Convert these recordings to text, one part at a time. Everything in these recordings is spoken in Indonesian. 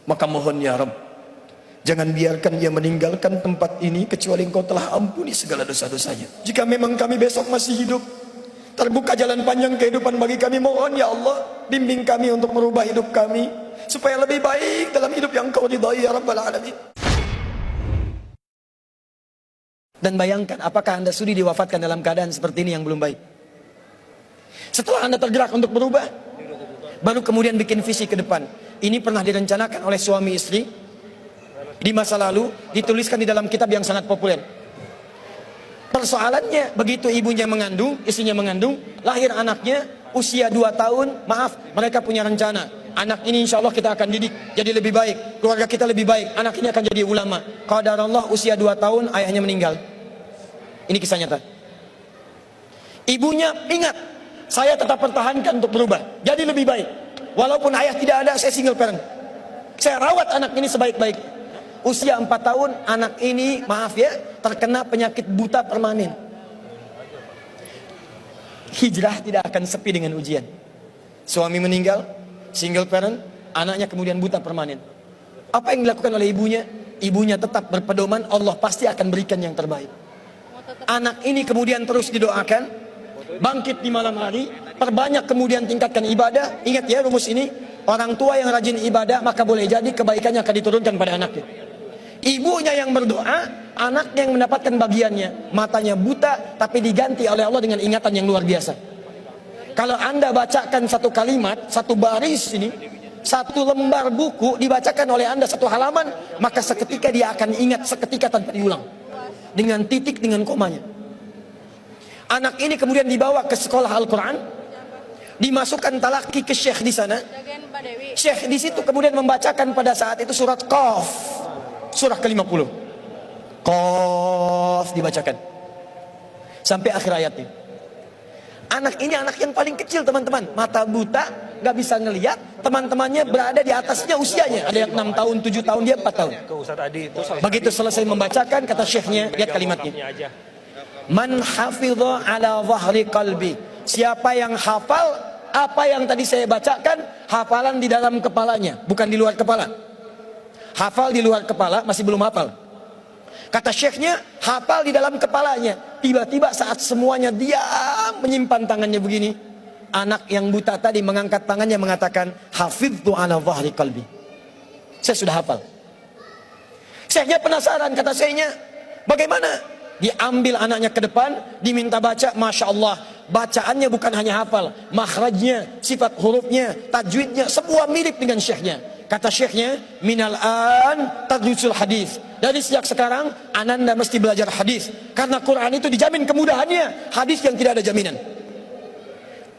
Maka mohon ya Rabb, jangan biarkan dia meninggalkan tempat ini kecuali Engkau telah ampuni segala dosa-dosanya. Jika memang kami besok masih hidup, terbuka jalan panjang kehidupan bagi kami, mohon ya Allah, bimbing kami untuk merubah hidup kami supaya lebih baik dalam hidup yang Kau ridhai ya Rabbal Alamin. Dan bayangkan, apakah Anda sudi diwafatkan dalam keadaan seperti ini yang belum baik? Setelah Anda tergerak untuk berubah, baru kemudian bikin visi ke depan. Ini pernah direncanakan oleh suami istri di masa lalu, dituliskan di dalam kitab yang sangat populer. Persoalannya, begitu ibunya mengandung, istrinya mengandung, lahir anaknya usia 2 tahun, maaf, mereka punya rencana. Anak ini insya Allah kita akan didik jadi lebih baik, keluarga kita lebih baik, anak ini akan jadi ulama. Qadarullah usia 2 tahun, ayahnya meninggal. Ini kisah nyata. Ibunya ingat, saya tetap pertahankan untuk berubah, jadi lebih baik. Walaupun ayah tidak ada, saya single parent. Saya rawat anak ini sebaik-baik. Usia 4 tahun, anak ini, maaf ya, terkena penyakit buta permanen. Hijrah tidak akan sepi dengan ujian. Suami meninggal, single parent, anaknya kemudian buta permanen. Apa yang dilakukan oleh ibunya? Ibunya tetap berpedoman, Allah pasti akan berikan yang terbaik. Anak ini kemudian terus didoakan, bangkit di malam hari, perbanyak kemudian tingkatkan ibadah. Ingat ya rumus ini, orang tua yang rajin ibadah maka boleh jadi kebaikannya akan diturunkan pada anaknya. Ibunya yang berdoa, anaknya yang mendapatkan bagiannya. Matanya buta tapi diganti oleh Allah dengan ingatan yang luar biasa. Kalau Anda bacakan satu kalimat, satu baris ini, satu lembar buku dibacakan oleh Anda satu halaman, maka seketika dia akan ingat seketika tanpa diulang, dengan titik, dengan komanya. Anak ini kemudian dibawa ke sekolah Al-Quran, dimasukkan talaki ke syekh di sana. Syekh di situ kemudian membacakan pada saat itu surat Qaf, surah ke-50. Qaf dibacakan sampai akhir ayatnya. Anak ini anak yang paling kecil teman-teman, mata buta, gak bisa ngelihat. Teman-temannya berada di atasnya usianya, ada yang 6 tahun, 7 tahun, dia 4 tahun. Begitu selesai membacakan, kata syekhnya, lihat kalimatnya, man hafidha ala zahri qalbi, siapa yang hafal apa yang tadi saya bacakan, hafalan di dalam kepalanya, bukan di luar kepala. Hafal di luar kepala masih belum hafal. Kata syekhnya, hafal di dalam kepalanya. Tiba-tiba saat semuanya diam menyimpan tangannya begini, anak yang buta tadi mengangkat tangannya mengatakan, hafidhu ala zahri qalbi, saya sudah hafal. Syekhnya penasaran, kata syekhnya, bagaimana? Diambil anaknya ke depan, diminta baca, Masya Allah, bacaannya bukan hanya hafal, makhrajnya, sifat hurufnya, tajwidnya, semua mirip dengan syekhnya. Kata syekhnya, minal an tadrusul hadis, dari sejak sekarang ananda mesti belajar hadis, karena Quran itu dijamin kemudahannya, hadis yang tidak ada jaminan.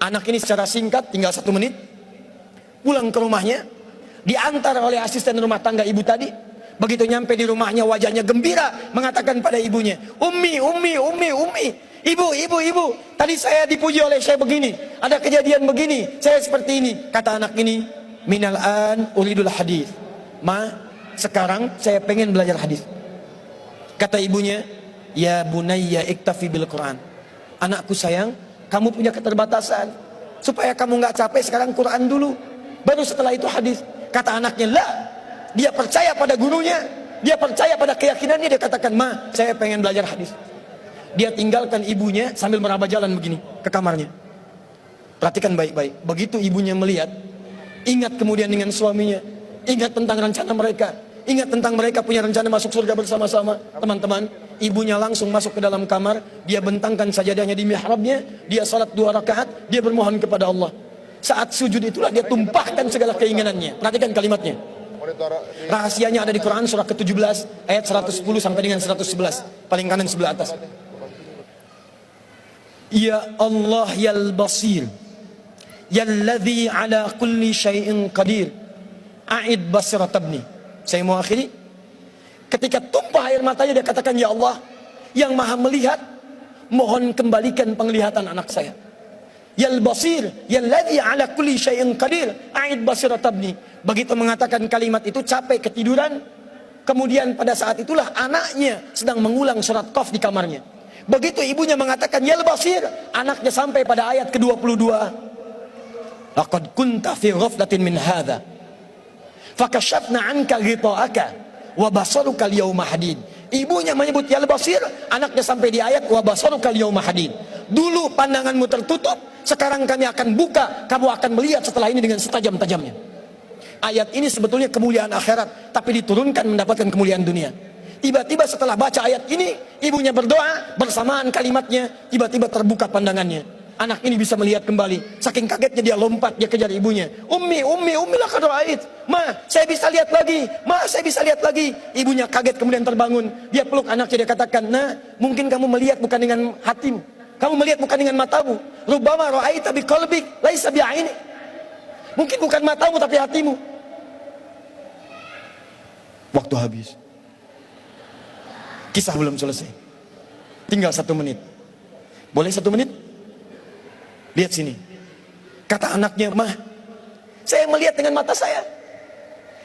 Anak ini secara singkat, tinggal 1 menit, pulang ke rumahnya, diantar oleh asisten rumah tangga ibu tadi. Begitu nyampe di rumahnya, wajahnya gembira, mengatakan pada ibunya, Ummi, ibu, tadi saya dipuji oleh saya begini, ada kejadian begini, saya seperti ini. Kata anak ini, minal an uridul hadis, ma, sekarang saya pengen belajar hadis. Kata ibunya, ya bunayya iktafi bil Quran, anakku sayang, kamu punya keterbatasan, supaya kamu nggak capek sekarang Quran dulu, baru setelah itu hadis. Kata anaknya, lah, dia percaya pada gurunya, dia percaya pada keyakinannya, dia katakan, ma, saya pengen belajar hadis. Dia tinggalkan ibunya sambil meraba jalan begini ke kamarnya. Perhatikan baik-baik, begitu ibunya melihat, ingat kemudian dengan suaminya, ingat tentang rencana mereka, ingat tentang mereka punya rencana masuk surga bersama-sama. Teman-teman, ibunya langsung masuk ke dalam kamar, dia bentangkan sajadahnya di mihrabnya, dia salat 2 rakaat, dia bermohon kepada Allah. Saat sujud itulah dia tumpahkan segala keinginannya. Perhatikan kalimatnya. Rahasianya ada di Quran surah ke-17 ayat 110 sampai dengan 111, paling kanan sebelah atas. Ya Allah yal basir, yalladzi ala kulli syai'in qadir, a'id basirat ibni. Saya mau akhiri. Ketika tumpah air matanya dia katakan, ya Allah yang maha melihat, mohon kembalikan penglihatan anak saya. Yal basir, yalladzi ala kulli syai'in qadir, a'id basirat ibni. Begitu mengatakan kalimat itu, capek ketiduran. Kemudian pada saat itulah anaknya sedang mengulang surat Qaf di kamarnya. Begitu ibunya mengatakan yal basir, anaknya sampai pada ayat ke-22. Laqad kunta fi ghaflatin min hadza Fakashafna anka ghita'aka wa basaruka al-yawma hadid. Ibunya menyebut ya Basir, anaknya sampai di ayat wa basaruka al-yawma hadid. Dulu pandanganmu tertutup, sekarang kami akan buka, kamu akan melihat setelah ini dengan setajam-tajamnya. Ayat ini sebetulnya kemuliaan akhirat, tapi diturunkan mendapatkan kemuliaan dunia. Tiba-tiba setelah baca ayat ini, ibunya berdoa, bersamaan kalimatnya, tiba-tiba terbuka pandangannya. Anak ini bisa melihat kembali. Saking kagetnya dia lompat, dia kejar ibunya. Ummi laqad ra'ait. Ma, saya bisa lihat lagi. Ma, saya bisa lihat lagi. Ibunya kaget kemudian terbangun. Dia peluk anaknya, dia katakan, "Nah, mungkin kamu melihat bukan dengan hatimu. Kamu melihat bukan dengan matamu. Rubbama ra'aita biqalbik, laisa bi'ainik." Mungkin bukan matamu tapi hatimu. Waktu habis. Kisah belum selesai. Tinggal 1 menit. Boleh 1 menit? Lihat sini. Kata anaknya, "Mah, saya melihat dengan mata saya.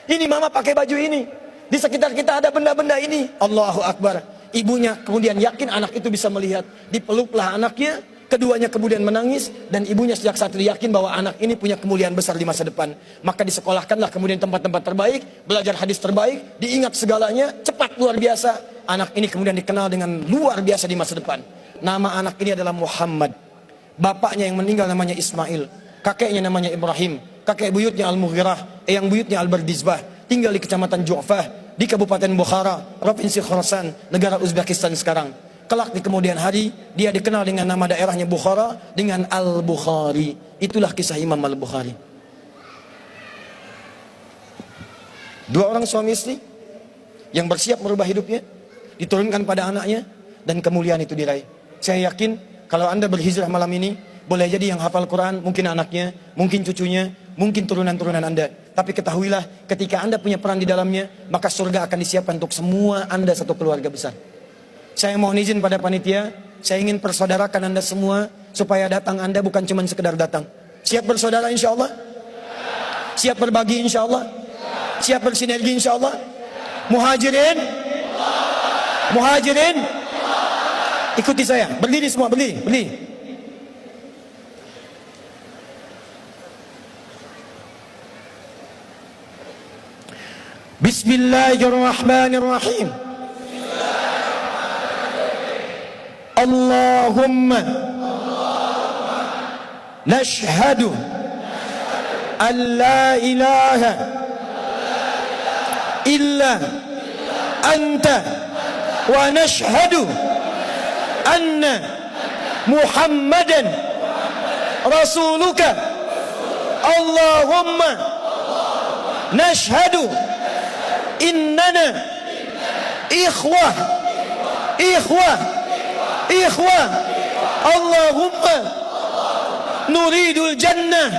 Ini mama pakai baju ini. Di sekitar kita ada benda-benda ini." Allahu Akbar. Ibunya kemudian yakin anak itu bisa melihat. Dipeluklah anaknya. Keduanya kemudian menangis. Dan ibunya sejak saat itu yakin bahwa anak ini punya kemuliaan besar di masa depan. Maka disekolahkanlah kemudian tempat-tempat terbaik. Belajar hadis terbaik. Diingat segalanya. Cepat luar biasa. Anak ini kemudian dikenal dengan luar biasa di masa depan. Nama anak ini adalah Muhammad. Bapaknya yang meninggal namanya Ismail, kakeknya namanya Ibrahim, kakek buyutnya Al-Mughirah, eyang buyutnya Al-Bardizbah, tinggal di kecamatan Ju'fah, di Kabupaten Bukhara, Provinsi Khorasan, negara Uzbekistan sekarang. Kelak di kemudian hari, dia dikenal dengan nama daerahnya Bukhara, dengan Al-Bukhari. Itulah kisah Imam Al-Bukhari. 2 orang suami istri, yang bersiap merubah hidupnya, diturunkan pada anaknya, dan kemuliaan itu diraih. Saya yakin, kalau Anda berhijrah malam ini, boleh jadi yang hafal Quran, mungkin anaknya, mungkin cucunya, mungkin turunan-turunan Anda. Tapi ketahuilah, ketika Anda punya peran di dalamnya, maka surga akan disiapkan untuk semua Anda satu keluarga besar. Saya mohon izin pada panitia, saya ingin persaudarakan Anda semua, supaya datang Anda bukan cuma sekedar datang. Siap bersaudara insya Allah? Siap berbagi insya Allah? Siap bersinergi insya Allah? Muhajirin? Muhajirin? Ikuti saya, berdiri semua, berdiri. Bismillahirrahmanirrahim. Allahumma nashhadu an la ilaha illa anta wa nashhadu anna Muhammadan rasuluka. Allahumma nashhadu innana ikhwah. Allahumma nuridul jannah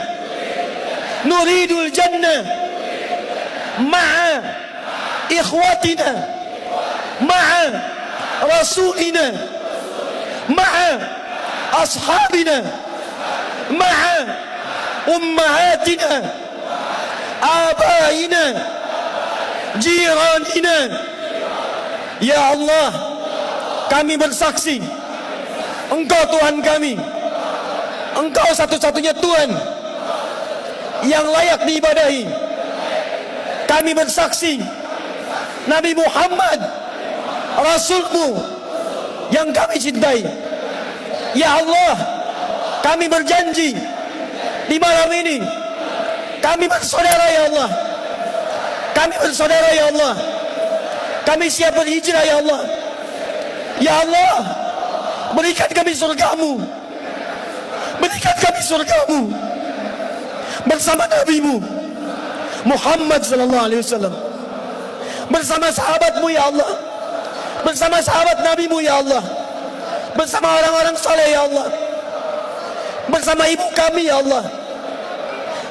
ma'a ikhwatina ma'a rasulina ma'a ashabina ma'a ummahatina abaina jiranina. Ya Allah, kami bersaksi Engkau Tuhan kami, Engkau satu-satunya Tuhan yang layak diibadahi. Kami bersaksi Nabi Muhammad Rasulmu yang kami cintai. Ya Allah, kami berjanji di malam ini kami bersaudara ya Allah. Kami bersaudara ya Allah. Kami siap berhijrah ya Allah. Ya Allah, berikan kami surgamu. Berikan kami surgamu bersama Nabi-Mu Muhammad sallallahu alaihi wasallam, bersama sahabat-Mu ya Allah, bersama sahabat Nabi-Mu ya Allah, bersama orang-orang saleh ya Allah, bersama ibu kami ya Allah,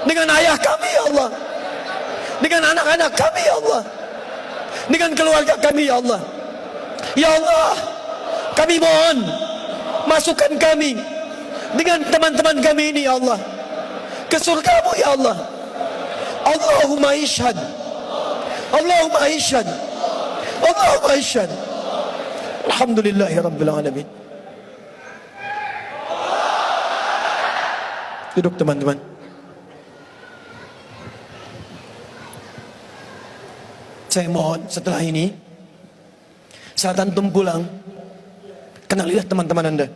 dengan ayah kami ya Allah, dengan anak-anak kami ya Allah, dengan keluarga kami ya Allah. Ya Allah, kami mohon masukkan kami dengan teman-teman kami ini ya Allah ke surga-Mu ya Allah. Allahumma ishhad, Allahumma ishhad, Allahumma ishhad. Alhamdulillahi Rabbil Alamin. Duduk teman-teman. Saya mohon setelah ini, saat antum pulang, kenalilah teman-teman Anda.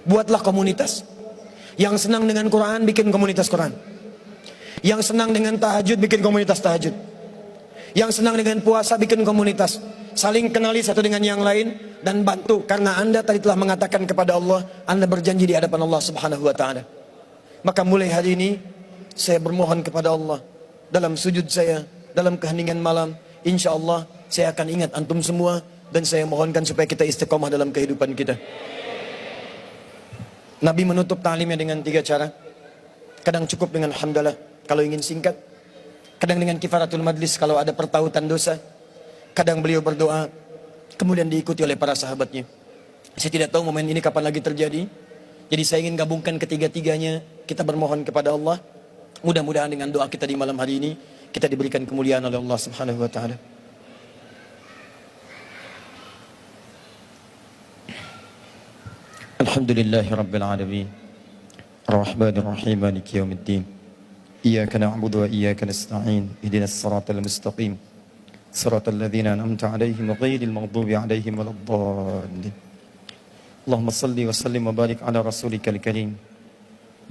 Buatlah komunitas. Yang senang dengan Quran, bikin komunitas Quran. Yang senang dengan tahajud, bikin komunitas tahajud. Yang senang dengan puasa, bikin komunitas. Saling kenali satu dengan yang lain dan bantu. Karena Anda tadi telah mengatakan kepada Allah, Anda berjanji di hadapan Allah Subhanahu wa ta'ala. Maka mulai hari ini, saya bermohon kepada Allah. Dalam sujud saya, dalam keheningan malam, insya Allah saya akan ingat antum semua. Dan saya mohonkan supaya kita istiqomah dalam kehidupan kita. Nabi menutup ta'limnya dengan 3 cara. Kadang cukup dengan hamdalah kalau ingin singkat. Kadang dengan kifaratul majlis kalau ada pertautan dosa. Kadang beliau berdoa, kemudian diikuti oleh para sahabatnya. Saya tidak tahu momen ini kapan lagi terjadi. Jadi saya ingin gabungkan ketiga-tiganya. Kita bermohon kepada Allah. Mudah-mudahan dengan doa kita di malam hari ini, kita diberikan kemuliaan oleh Allah Subhanahu wa ta'ala. Alhamdulillahi Rabbil Alamin, Ar-Rahmanir Rahim, Maliki Yawmiddin. Iyyaka na'budu wa iyyaka nasta'in. Ihdinas siratal mustaqim. Siratal ladzina an'amta 'alaihim ghairil maghdubi 'alaihim waladdallin. Allahumma shalli wa sallim wa barik 'ala rasulikal karim,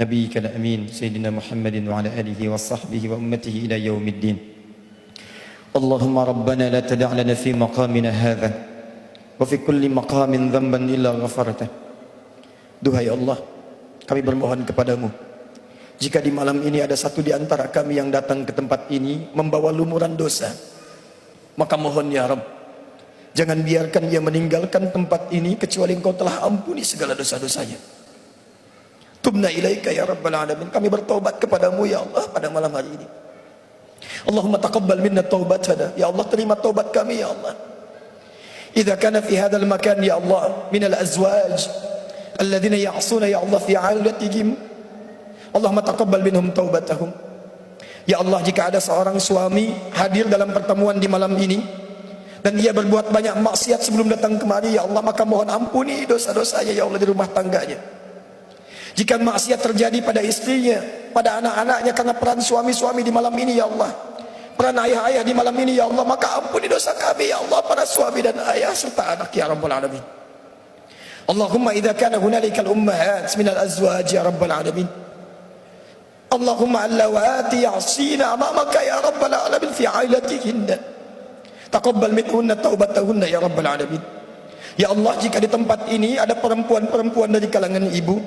nabiyyikal amin, sayyidina Muhammadin wa 'ala alihi wa sahbihi wa ummatihi ila yaumiddin. Allahumma rabbana la tada' lana fi maqamina hadha wa fi kulli maqamin dhanban illa ghafartah. Duhai Allah, kami bermohon kepadamu, jika di malam ini ada satu di antara kami yang datang ke tempat ini membawa lumuran dosa, maka mohon ya Rabb, jangan biarkan ia meninggalkan tempat ini kecuali Engkau telah ampuni segala dosa-dosanya. Tubna ilaika ya Rabbal Alamin, kami bertobat kepadamu ya Allah pada malam hari ini. Allahumma taqabbal minna taubatana, ya Allah terima taubat kami ya Allah. Idza kana fi hadzal makan ya Allah minal azwaj alladzina ya'suna ya Allah fi 'ailatihim, Allahumma taqabbal minhum taubatahum. Ya Allah, jika ada seorang suami hadir dalam pertemuan di malam ini dan ia berbuat banyak maksiat sebelum datang kemari, ya Allah, maka mohon ampuni dosa-dosanya ya Allah di rumah tangganya. Jika maksiat terjadi pada istrinya, pada anak-anaknya karena peran suami-suami di malam ini ya Allah, peran ayah-ayah di malam ini ya Allah, maka ampuni dosa kami ya Allah, para suami dan ayah serta anak ya Rabbal Alamin. Allahumma idza kana hunalika al-ummahat minal azwaj ya Rabbal Alamin, Allahumma allawati ya'sina amamaka ya Rabbal Alamin fi 'ailatihinna, taqabbal minhunna taubatahunna ya Rabbal Alamin. Ya Allah, jika di tempat ini ada perempuan-perempuan dari kalangan ibu,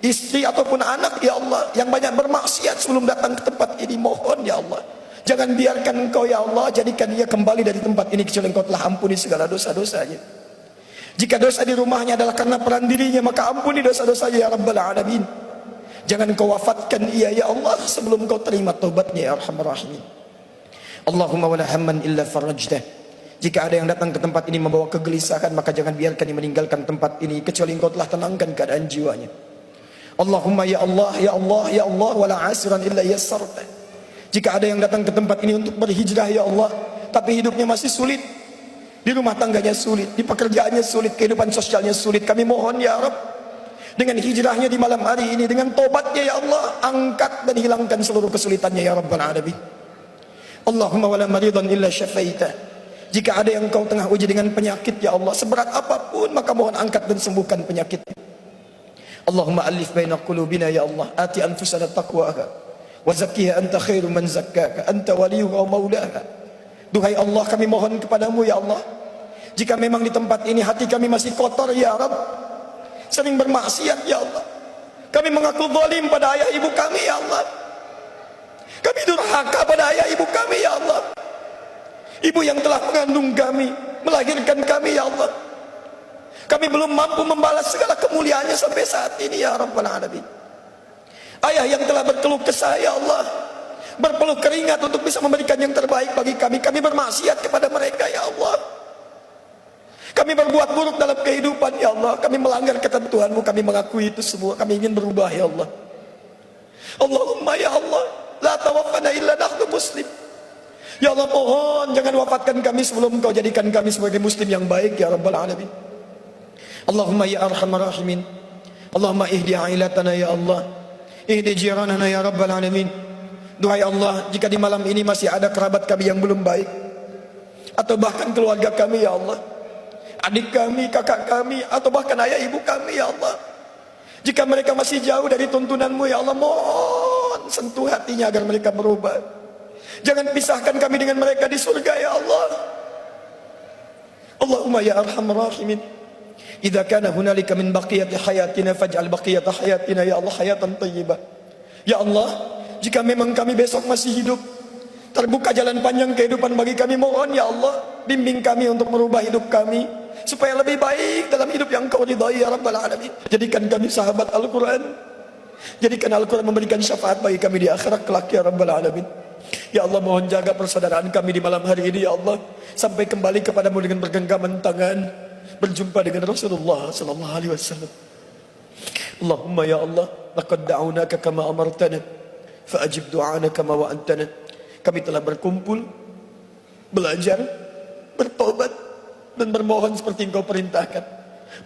istri ataupun anak ya Allah yang banyak bermaksiat sebelum datang ke tempat ini, mohon ya Allah, jangan biarkan Engkau ya Allah jadikan dia kembali dari tempat ini kecuali Engkau telah ampuni segala dosa-dosanya. Jika dosa di rumahnya adalah karena peran dirinya, maka ampuni dosa-dosanya ya Rabbal Alamin. Jangan Kau wafatkan ia ya Allah sebelum Kau terima taubatnya ya Arhamar Rahimin. Allahumma wala hamman illa farajtah. Jika ada yang datang ke tempat ini membawa kegelisahan, maka jangan biarkan dia meninggalkan tempat ini kecuali Engkau telah tenangkan keadaan jiwanya. Allahumma ya Allah ya Allah ya Allah wala asiran illa yassarta. Jika ada yang datang ke tempat ini untuk berhijrah ya Allah, tapi hidupnya masih sulit, di rumah tangganya sulit, di pekerjaannya sulit, kehidupan sosialnya sulit, kami mohon ya Rabb, dengan hijrahnya di malam hari ini, dengan tobatnya ya Allah, angkat dan hilangkan seluruh kesulitannya ya Rabbal Alamin. Allahumma wala maridan illa syafaita. Jika ada yang Kau tengah uji dengan penyakit ya Allah, seberat apapun, maka mohon angkat dan sembuhkan penyakitnya. Allahumma alif baina qulubina ya Allah, ati anfusana taqwaha wa zakkiha anta khairu man zakkaka anta waliyuha wa maulaha. Duhai Allah, kami mohon kepadamu ya Allah, jika memang di tempat ini hati kami masih kotor ya Rabb, sering bermaksiat ya Allah, kami mengaku zalim pada ayah ibu kami ya Allah, kami durhaka pada ayah ibu kami ya Allah, ibu yang telah mengandung kami, melahirkan kami ya Allah, kami belum mampu membalas segala kemuliaannya sampai saat ini ya Rabbal Alamin. Ayah yang telah berkeluh kesah ya Allah, berpeluh keringat untuk bisa memberikan yang terbaik bagi kami, kami bermaksiat kepada mereka ya Allah, kami berbuat buruk dalam kehidupan ya Allah, kami melanggar ketentuan-Mu, kami mengakui itu semua, kami ingin berubah ya Allah. Allahumma ya Allah, la tawaffana illa nahnu muslim. Ya Allah, mohon jangan wafatkan kami sebelum Engkau jadikan kami sebagai muslim yang baik ya Rabbal Alamin. Allahumma ya Arhamar Rahimin, Allahumma ihdi ailatana ya Allah, ihdi jiranana ya Rabbal Alamin. Duhai Allah, jika di malam ini masih ada kerabat kami yang belum baik, atau bahkan keluarga kami ya Allah, adik kami, kakak kami, atau bahkan ayah ibu kami ya Allah, jika mereka masih jauh dari tuntunanmu ya Allah, mohon sentuh hatinya agar mereka berubah. Jangan pisahkan kami dengan mereka di surga ya Allah. Allahumma ya arhamar rahimin, idza kana hunalika min baqiyati hayatina faj'al baqiyata hayatina ya Allah hayatan thayyibah. Ya Allah, jika memang kami besok masih hidup, terbuka jalan panjang kehidupan bagi kami, mohon ya Allah, bimbing kami untuk merubah hidup kami supaya lebih baik dalam hidup yang Kau ridhai ya Rabbal Alamin. Jadikan kami sahabat Al-Quran, jadikan Al-Quran memberikan syafaat bagi kami di akhirat kelak ya Rabbal Alamin. Ya Allah, mohon jaga persaudaraan kami di malam hari ini ya Allah, sampai kembali kepadamu dengan bergenggaman tangan, berjumpa dengan Rasulullah sallallahu alaihi wasallam. Allahumma ya Allah, laqad da'unaka kama amartana fa'ajib du'ana kama wa'antana. Kami telah berkumpul, belajar, bertobat, dan bermohon seperti Engkau perintahkan.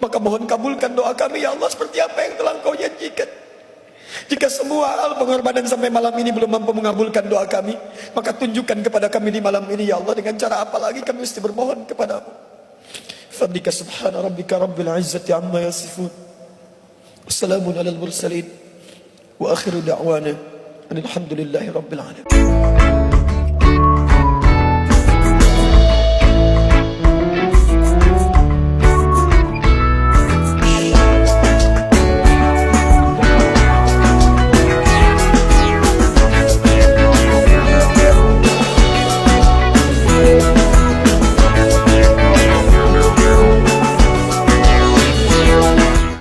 Maka mohon kabulkan doa kami ya Allah seperti apa yang telah Engkau janjikan. Jika semua hal pengorbanan sampai malam ini belum mampu mengabulkan doa kami, maka tunjukkan kepada kami di malam ini ya Allah, dengan cara apa lagi kami mesti bermohon kepadamu. Fadlika subhana rabbika rabbil izzati amma yasifun, wassalamun alal mursalin, wa akhiru da'wana alhamdulillahi rabbil alamin.